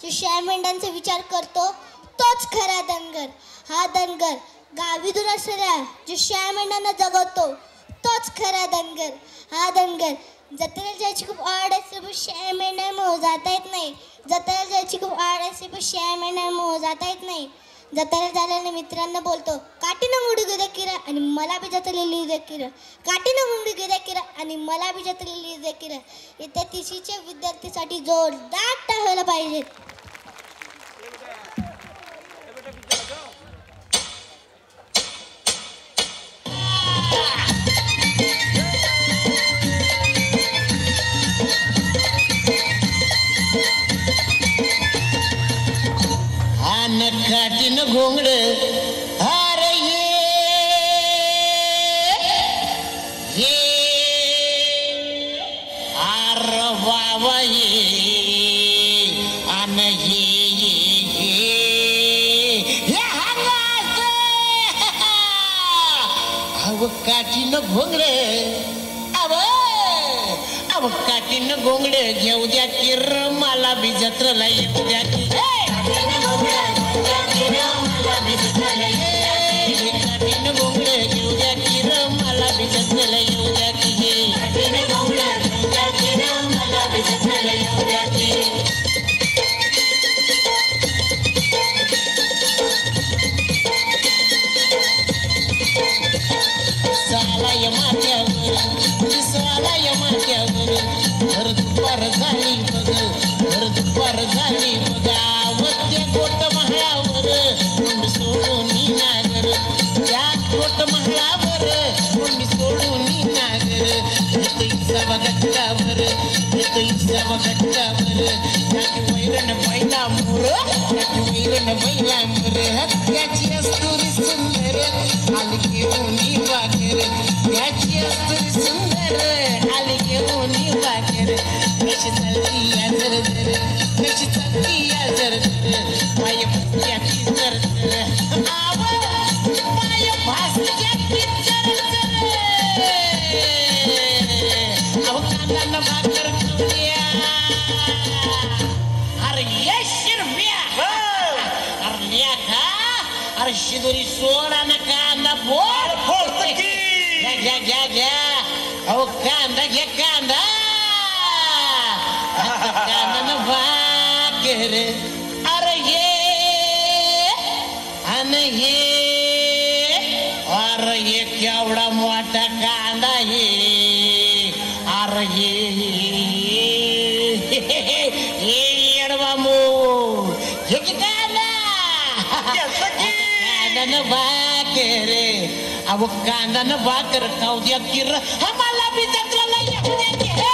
जो शेळ्या मेंढ्यांचा विचार करतो तोच खरा धनगर. हा धनगर गावी दूर असलेल्या जो शेळ्या मेंढ्यांना जगवतो तोच खरा धनगर. हा धनगर जत्रेला जायची खूप आवड असते पण शेळ्या मेंढ्यांमुळे जाता येत नाही. जत्रेला जायची खूप आवड असते पण शेळ्या मेंढ्यांमुळे जाता येत नाही. जत्रेला झाल्याने मित्रांना बोलतो काठीनं मुंडी घेऊ द्या किरा आणि मला बी जत्रेला लिहू द्या किरा. काठीनं मुंडी घेऊ द्या किरा आणि मला बी जत्रेला लिहू द्या किरा. इथे तिशीच्या विद्यार्थीसाठी जोरदार टाळ्या व्हायला पाहिजेत. काठीन घोंगड अरे ये आर बाबा ये अन ये अव काठीन घोंगड अव काठीन घोंगड घेऊ द्या किर मला बी जत्रेला येऊ द्या की. काठीनं घोंगड घेऊ द्या किर मला बी जत्रेला येऊ द्या की. सालाय माथ्यावर भर दुपार झाली बघ भर दुपार झाली बघा वत्या गोट महाळावर कोंड सोडून नागर त्या गोट महाळावर कोंड सोडून नागर इथं गट्टावर त्याची वैरण बैला मोर त्याची अस्तुरी सुंदर आली घेऊन वाकर त्याची अस्तुरी सुंदर आली घेऊन वाकर कशी चालती या जर माय भासत्याची जर माय भासत्याची कांदा भाकर खाऊया. अरे ये शिरप्या अरे लेखा अरे शिदोरी सोडा ना कांदा फोड घ्या अहो कांदा घ्या कांदा कांदा न भाकर अरे ये अरे ये केवढा मोठा कांदा हे अरे येडवा मोर हे की कांदा कांदा न भाकर अहो कांदा न भाकर खाऊ द्या किर आम्हाला बी जत्रेला येऊ द्या.